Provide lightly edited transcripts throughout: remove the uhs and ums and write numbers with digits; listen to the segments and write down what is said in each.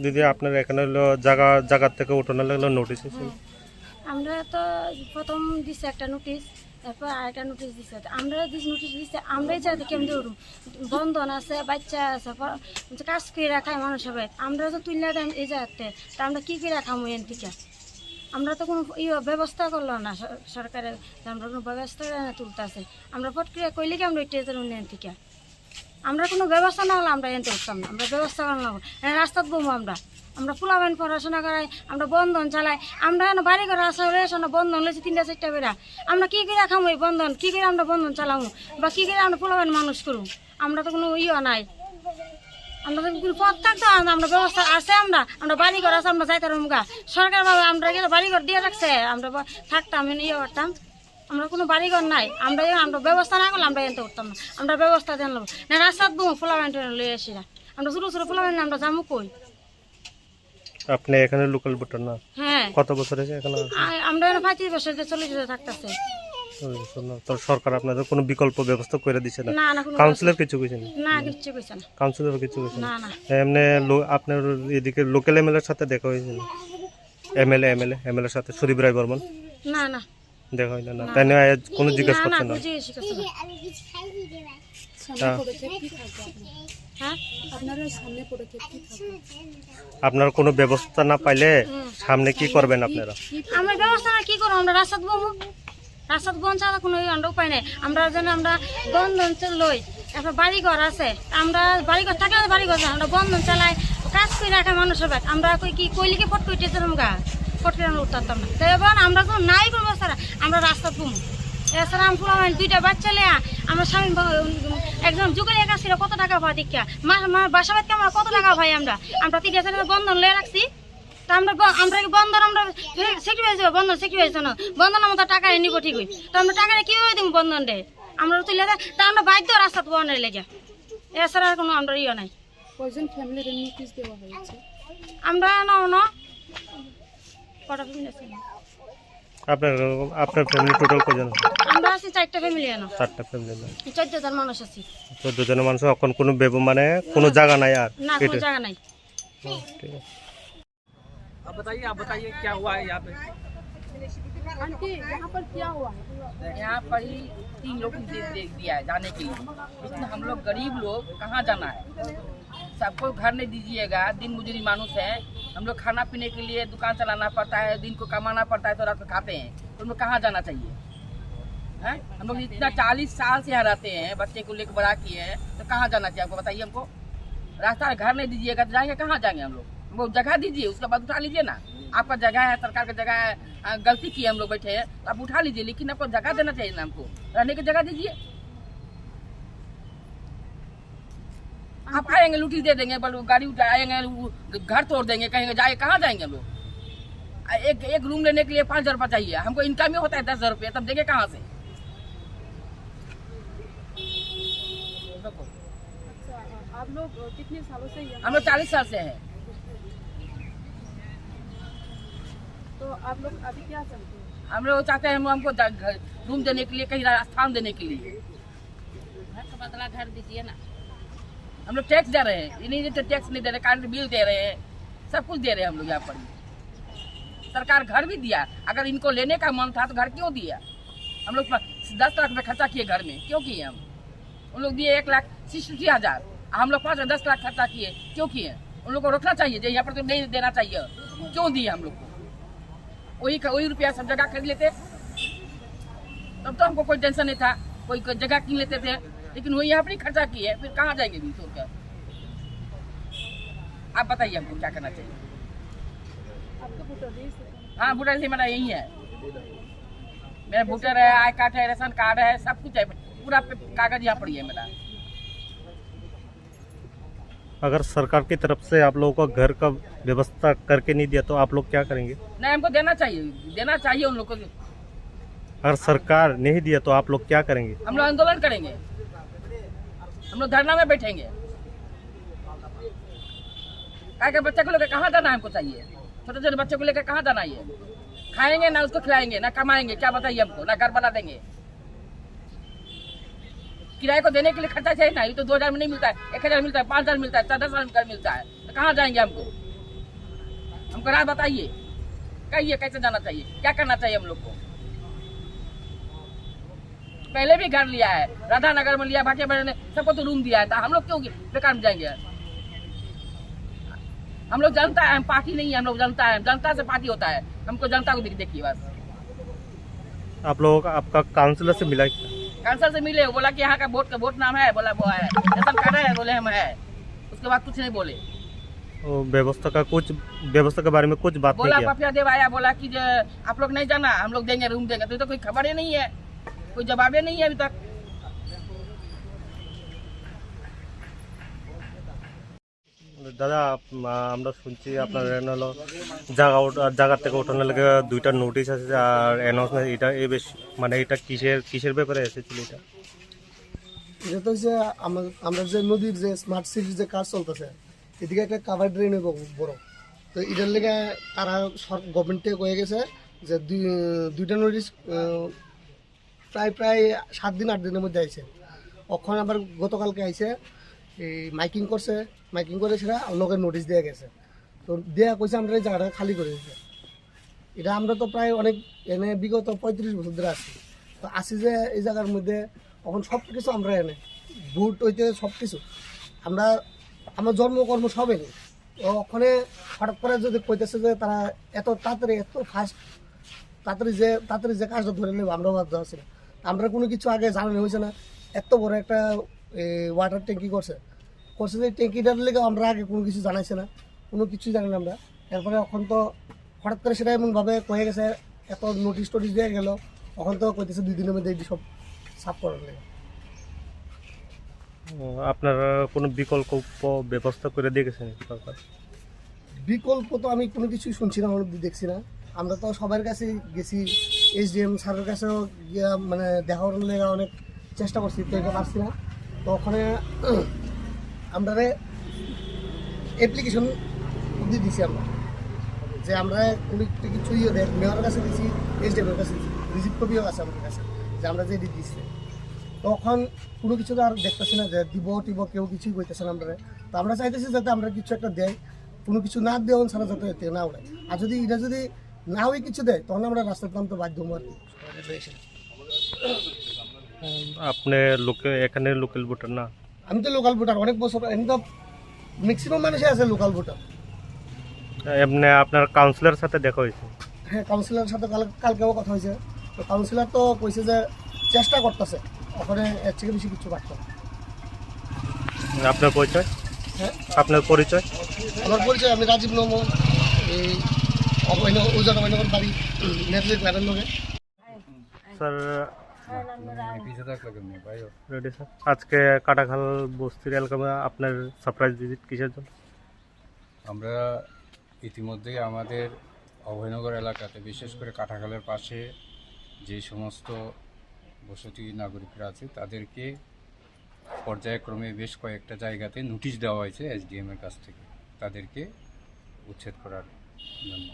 দিদি আপনার এখানে হলো জায়গা থেকে উঠানো লাগলো নোটিশ এসে আমরা তো প্রথম দিছে একটা নোটিশ, তারপর আরেকটা নোটিশ দিছে। আমরা নোটিশ দিচ্ছে আমরাই যাতে কেমন উঠুম, বন্ধন আছে, বাচ্চা আছে, কাজ করে রাখায় মানুষ হবে। আমরা তো তুললে দেন এই জায়গাতে, তা আমরা কী করে রাখাম এন থেকে? আমরা তো কোনো ব্যবস্থা করলো না সরকারের, আমরা কোনো ব্যবস্থা তুলতে আছে। আমরা ফটক্রিয়া কইলে কি আমরা ওইটা এন থেকে আমরা কোনো ব্যবস্থা না হলে আমরা এনতে উঠতাম না। আমরা ব্যবস্থা করলাম রাস্তাত বমু আমরা ফুলাবেন পড়াশোনা করাই, আমরা বন্ধন চালাই। আমরা বাড়ি ঘর আসা হলে আমরা বন্ধন লেছি 3টা 4টা বেড়া। আমরা কী করে রাখাম ওই বন্ধন, কী করে আমরা বন্ধন চালামু বা কী করে আমরা ফুলাবেন মানুষ করুম? আমরা তো কোনো নাই, আমরা তো কোনো পথ থাকতো। আমরা ব্যবস্থা আছে, আমরা বাড়ি ঘর আছে, আমরা যাইতে পারবো গা। সরকার বাবা আমরা বাড়ি ঘর দিয়ে রাখছে, আমরা থাকতাম করতাম। আমরা কোনো বাড়িঘর নাই, আমরা ব্যবস্থা না করলে আমরা এনতে উঠতাম না। আমরা ব্যবস্থা দেন নেবো না, রাস্তাত বমু ফুলাবেন লই আসি না। আমরা ছোটো ছোটো ফুলাবেন আমরা যাবো কই? আপনি এখানে লোকাল ভোটার না? হ্যাঁ। কত বছর হয়েছে এখানে? আমরা 35 বছর 40 বছর থাকতেছে। তো সরকার আপনাদের কোনো বিকল্প ব্যবস্থা করে দিছে না? না না, কাউন্সিলর কিছু কইছে না? না, কিছু কইছে না। কাউন্সিলর কিছু কইছে না না? না এমনি আপনার এদিকে লোকাল এমএলএর সাথে দেখা হয়েছে না? এমএলএর সাথে সুদীপ রায় বর্মন না না দেখা হয় না? তাই নিয়ে কোনো জিজ্ঞেস না করছে না? হ্যাঁ, আপনার কোনো ব্যবস্থা না পাইলে সামনে কি করবেন আপনারা? আমরা ব্যবস্থা না কি করবো? আমরা রাস্তাত বমু, রাস্তাত বন ছাড়া কোনো উপায় নেই। আমরা যেন আমরা বন্ধন লই, একটা বাড়ি ঘর আছে, আমরা বাড়ি ঘর থাকলে বাড়ি ঘর আমরা বন্ধন চালাই, কাজ করে রাখা মানুষ হবে। আমরা কি কইলিকে ফট কইতে যেতাম গা, ফট করে আমরা উঠতাম না। তাই এবার আমরা তো নাই কোনো ব্যবস্থা, আমরা রাস্তাত বমু। এছাড়া আমি 2টা বাচ্চা লিয়া আমার স্বামী একজন যুগের কাছ থেকে কত টাকা পাই দীক্ষা বাসা বাড়িতে আমরা কত টাকা পাই? আমরা 3টা 4টা বন্ধন লিয়ে রাখছি। তা আমরা বন্ধন আমরা সেক্রিফাইস দেবো, বন্ধন সেক্রিফাইস না, বন্ধন আমরা টাকা নিব ঠিকই। তো আমরা টাকাটা কীভাবে দিব বন্ধন দেয়? আমরা তুলে দেয়, তা আমরা বাধ্য রাস্তা বন্ধের লেগে। এছাড়া আর কোনো আমরা নাই। আমরা কটা ফ্যামিলি আছে? আপনার ফ্যামিলি টোটাল কজন? আমরা আছি 4টা ফ্যামিলি। 4টা ফ্যামিলি না? 14 জন মানুষ আছি। 14 জনের মানুষ এখন কোনো মানে কোনো জায়গা নাই আর? না, কোনো জায়গা নাই। ঠিক আছে। आप बताइए क्या हुआ है यहाँ पे? आंटी, यहाँ पर क्या हुआ? यहाँ पर ही 3 लोग दे दिया है जाने के लिए, लेकिन हम लोग गरीब लोग कहाँ जाना है? सबको घर नहीं दीजिएगा, दिन मजूरी मानुस है। हम लोग खाना पीने के लिए दुकान चलाना पड़ता है, दिन को कमाना पड़ता है, तो रात को खाते हैं। तो हम लोग कहाँ जाना चाहिए? हैं? हम लोग इतना 40 साल से यहाँ रहते हैं, बच्चे को लेकर बड़ा किए हैं, तो कहाँ जाना चाहिए आपको बताइए हमको? रास्ता घर नहीं दीजिएगा तो जाएंगे कहाँ जाएंगे हम लोग? हमको जगह दीजिए, उसके बाद उठा लीजिए ना। आपका जगह है, सरकार का जगह है, गलती की हम लोग बैठे हैं तो आप उठा लीजिए, लेकिन आपको जगह देना चाहिए ना, हमको रहने की जगह दीजिए। आप आएंगे लूटी दे देंगे, गाड़ी उठा आएंगे, घर तोड़ देंगे, कहेंगे जाए कहाँ जाएंगे हम लोग? एक रूम लेने के लिए 5,000 रुपये चाहिए, हमको इनकम ही होता है 10,000 रुपये, तब देंगे कहाँ से? आप लोग कितने सालों से? हम लोग 40 साल से हैं। तो आप लोग अभी क्या चाहते हैं? हम लोग चाहते हैं हमको रूम देने के लिए, कहीं स्थान देने के लिए। घर का बदला घर दीजिए ना। हम लोग टैक्स दे रहे हैं, ये नहीं तो टैक्स नहीं दे रहे, करंट बिल दे रहे हैं, सब कुछ दे रहे हैं हम लोग यहाँ पर। सरकार घर भी दिया, अगर इनको लेने का मन था तो घर क्यों दिया? हम लोग 10 लाख रुपये खर्चा किए घर में, क्यों किए हम? उन लोग दिए 1,60,000, हम लोग 5-10 लाख खर्चा किए, क्यों किए? उन लोग को रोकना चाहिए, यहाँ पर तो नहीं देना चाहिए, क्यों दिए हम लोग को? वही रुपया सब जगह खरीद लेते, तब तो हमको कोई टेंशन नहीं था, कोई जगह किन लेते थे, लेकिन वो यहाँ पर ही खर्चा किए, फिर कहाँ जाएंगे भी छोड़ कर? आप बताइए हमको क्या करना चाहिए? आपको वोटर लिस्ट? हाँ, वोटर लिस्ट मेरा यही है, मेरा वोटर है, आई कार्ड है, राशन कार्ड है, सब कुछ है, पूरा कागज यहाँ पर ही है मेरा। अगर सरकार की तरफ से आप लोगों को घर का व्यवस्था करके नहीं दिया तो आप लोग क्या करेंगे? नहीं, हमको देना चाहिए उन लोग को। अगर सरकार नहीं दिया तो आप लोग क्या करेंगे? हम लोग आंदोलन करेंगे, हम लोग धरना में बैठेंगे। क्या बच्चे को लेकर कहाँ जाना हमको चाहिए? छोटे छोटे बच्चे को लेकर कहाँ जाना है? खाएंगे ना उसको खिलाएंगे ना कमाएंगे, क्या बताइए हमको? ना घर बना देंगे, किराए को देने के लिए खर्चा चाहिए ना, ये तो 2,000 में नहीं मिलता है, 1,000 मिलता है, 5,000 मिलता है, 10,000 मिलता है, तो कहाँ जाएंगे हमको राह बताइए, कहिए कैसे जाना चाहिए, क्या करना चाहिए हम लोग को। पहले भी घर लिया है, राधा नगर में लिया, भाटिया बहन ने सबको तो रूम दिया है, तो हम लोग क्यों बेकार में जाएंगे। हम लोग जनता है, हम पार्टी नहीं है, हम लोग जनता है, जनता से पार्टी होता है, हमको जनता को देखिए बस। आप लोगों का आपका काउंसिलर से मिला क्या? कांसर से मिले, बोला कि यहाँ का वोट नाम है, बोला वो है, ऐसा कर रहे हैं, बोले हम है, उसके बाद कुछ नहीं बोले। व्यवस्था के बारे में कुछ बात नहीं बोला किया? पपिया देव आया, बोला कि आप लोग नहीं जाना, हम लोग देंगे, रूम देंगे, तो कोई खबर ही नहीं है, कोई जवाब ही नहीं है अभी तक। দাদা আমরা শুনছি আপনার হলো জায়গা থেকে ওঠানোর লাগে 2টা নোটিশ আছে আর অ্যানাউন্সমেন্ট, এটা এই বেশ মানে এটা কিসের ব্যাপারে এসেছিল এটা? এটা তো হচ্ছে আমরা যে নদীর যে স্মার্ট সিটির যে কাজ চলতেছে, এদিকে একটা কাভার ড্রেন হইব বড়, তো এটার লেগে তারা গভর্নমেন্ট থেকে কয়ে গেছে যে 2টা নোটিশ প্রায় 7 দিন 8 দিনের মধ্যে আইছে। ওখানে আবার গতকালকে আইছে, এই মাইকিং করে সেটা লোকের নোটিশ দিয়ে গেছে, তো দেয়া কইছে আমরা এই জায়গাটা খালি করে দিতে। এটা আমরা তো প্রায় অনেক এনে বিগত 35 বছর ধরে আছি, তো আসি যে এই জায়গার মধ্যে এখন সব কিছু আমরা এনে ভোট হইতে সব কিছু আমরা আমার জন্মকর্ম সব এনে, ওখানে হঠাৎ করে যদি কইতেছে যে তারা এত তাড়াতাড়ি এত ফাস্ট তাড়াতাড়ি যে কাজটা ধরে নেব, আমরা বাধ্য আছি না। আমরা কোনো কিছু আগে জানানো হয়েছে না, এত বড় একটা ওয়াটার ট্যাঙ্কি করছে যে ট্যাঙ্কিটার লেগে আমরা আগে কোনো কিছু জানাইছে না, কোনো কিছুই জানি না আমরা। এরপরে এখন তো হঠাৎ করে সেটা এমনভাবে কয়ে গেছে, এত নোটিশ টোটিশ দিয়ে গেল, এখন তো কইতেছে 2 দিনের মধ্যে এটি সব সাফ করার লেগে। আপনারা কোনো বিকল্প ব্যবস্থা করে দিয়ে গেছেন সরকার? বিকল্প তো আমি কোনো কিছুই শুনছি না, দেখছি না। আমরা তো সবার কাছে গেছি, SDM স্যারের কাছেও গিয়া মানে দেখা করার লেগে অনেক চেষ্টা করছি, তো এটা পারছি না। তো ওখানে আমরা অ্যাপ্লিকেশন দিয়ে দিছি আমরা, যে আমরা কোনো কিছু মেয়রের কাছে দিছি, SDM-এর কাছে দিছি, রিসিভ কপিও আছে আমাদের কাছে যে আমরা যে দিচ্ছি। তখন কোনো কিছু তো আর দেখতেছি না যে দিব কেউ কিছুই কইতেছে না আমরা। তো আমরা চাইতেছি যাতে আমরা কিছু একটা দেয়, কোনো কিছু না দেওয়া ছাড়া যাতে না উড়ায়। আর যদি এটা যদি না হয়ে কিছু দেয় তখন আমরা রাস্তার নামতে বাধ্য হবো আর কি। আপনি এখানে লোকাল ভোটার না? আমি তো লোকাল ভোটার, অনেক বছর, আমি তো ম্যাক্সিমাম মানুষই আছে লোকাল ভোটার। এমনি আপনার কাউন্সিলরের সাথে দেখা হয়েছে? হ্যাঁ, কাউন্সিলরের সাথে কালকেও কথা হয়েছে, তো কাউন্সিলর তো কইছে যে চেষ্টা করতেছে, ওখানে এর থেকে বেশি কিছু পারত না। আপনার পরিচয়? হ্যাঁ, আপনার পরিচয়? আমার পরিচয়, আমি রাজীব নমন, এই ওজন অভিনগর বাড়ি নেটলিক ম্যাডাম লোকে। স্যার রেডি স্যার, আজকে কাটাখাল বস্তির এলাকায় আপনার সারপ্রাইজ ভিজিট কিসের জন্য? আমরা ইতিমধ্যেই আমাদের অভয়নগর এলাকাতে, বিশেষ করে কাটাখালের পাশে যে সমস্ত বসতি নাগরিকরা আছে তাদেরকে পর্যায়ক্রমে বেশ কয়েকটা জায়গাতে নোটিশ দেওয়া হয়েছে SDM-এর কাছ থেকে তাদেরকে উচ্ছেদ করার জন্য।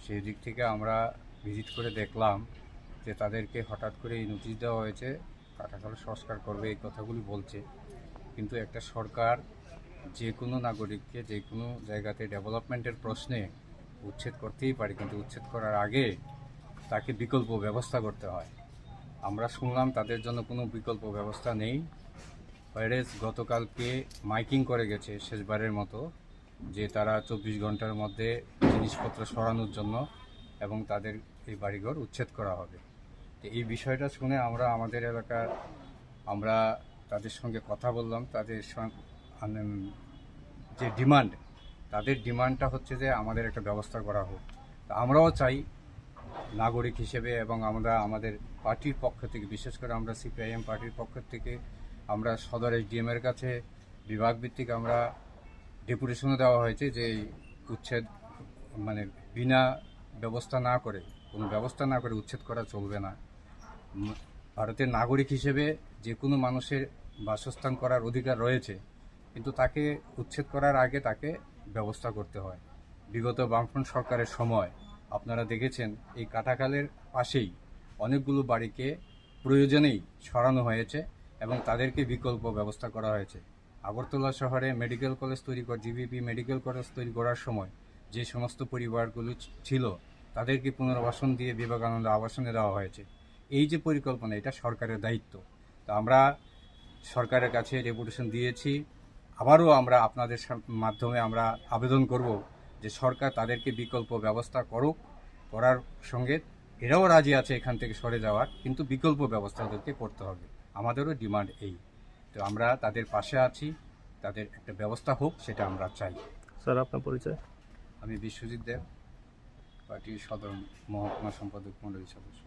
সেই দিক থেকে আমরা ভিজিট করে দেখলাম যে তাদেরকে হঠাৎ করে এই নোটিশ দেওয়া হয়েছে, কাটাখাল সংস্কার করবে এই কথাগুলি বলছে, কিন্তু একটা সরকার যে কোনো নাগরিককে যে কোনো জায়গাতে ডেভেলপমেন্টের প্রশ্নে উচ্ছেদ করতেই পারে, কিন্তু উচ্ছেদ করার আগে তাকে বিকল্প ব্যবস্থা করতে হয়। আমরা শুনলাম তাদের জন্য কোনো বিকল্প ব্যবস্থা নেই। হোয়ারেজ গতকালকে মাইকিং করে গেছে শেষবারের মতো যে তারা 24 ঘন্টার মধ্যে জিনিসপত্র সরানোর জন্য এবং তাদের এই বাড়িঘর উচ্ছেদ করা হবে। তো এই বিষয়টা শুনে আমরা আমাদের এলাকার আমরা তাদের সঙ্গে কথা বললাম। তাদের যে তাদের ডিমান্ডটা হচ্ছে যে আমাদের একটা ব্যবস্থা করা হোক। তা আমরাও চাই নাগরিক হিসেবে, এবং আমরা আমাদের পার্টির পক্ষ থেকে, বিশেষ করে আমরা CPIM পার্টির পক্ষ থেকে আমরা সদর SDM-এর কাছে বিভাগভিত্তিক আমরা ডেপুটেশনও দেওয়া হয়েছে যে উচ্ছেদ মানে বিনা ব্যবস্থা না করে, কোনো ব্যবস্থা না করে উচ্ছেদ করা চলবে না। ভারতের নাগরিক হিসেবে যে কোনো মানুষের বাসস্থান করার অধিকার রয়েছে, কিন্তু তাকে উচ্ছেদ করার আগে তাকে ব্যবস্থা করতে হয়। বিগত বামফ্রন্ট সরকারের সময় আপনারা দেখেছেন এই কাটাখালের পাশেই অনেকগুলো বাড়িকে প্রয়োজনেই সরানো হয়েছে এবং তাদেরকে বিকল্প ব্যবস্থা করা হয়েছে। আগরতলা শহরে মেডিকেল কলেজ তৈরি জিবিপি মেডিকেল কলেজ তৈরি করার সময় যে সমস্ত পরিবারগুলো ছিল তাদেরকে পুনর্বাসন দিয়ে বিবেকানন্দ আবাসনে দেওয়া হয়েছে। এই যে পরিকল্পনা, এটা সরকারের দায়িত্ব। তো আমরা সরকারের কাছে ডেপুটেশন দিয়েছি। আবারও আমরা আপনাদের মাধ্যমে আমরা আবেদন করব যে সরকার তাদেরকে বিকল্প ব্যবস্থা করার সঙ্গে এরাও রাজি আছে এখান থেকে সরে যাওয়ার, কিন্তু বিকল্প ব্যবস্থা তাদেরকে করতে হবে। আমাদেরও ডিমান্ড এই। তো আমরা তাদের পাশে আছি, তাদের একটা ব্যবস্থা হোক, সেটা আমরা চাই। স্যার আপনার পরিচয়? আমি বিশ্বজিৎ দেব, পার্টির সদর মহকুমা সম্পাদক মণ্ডলীর সদস্য।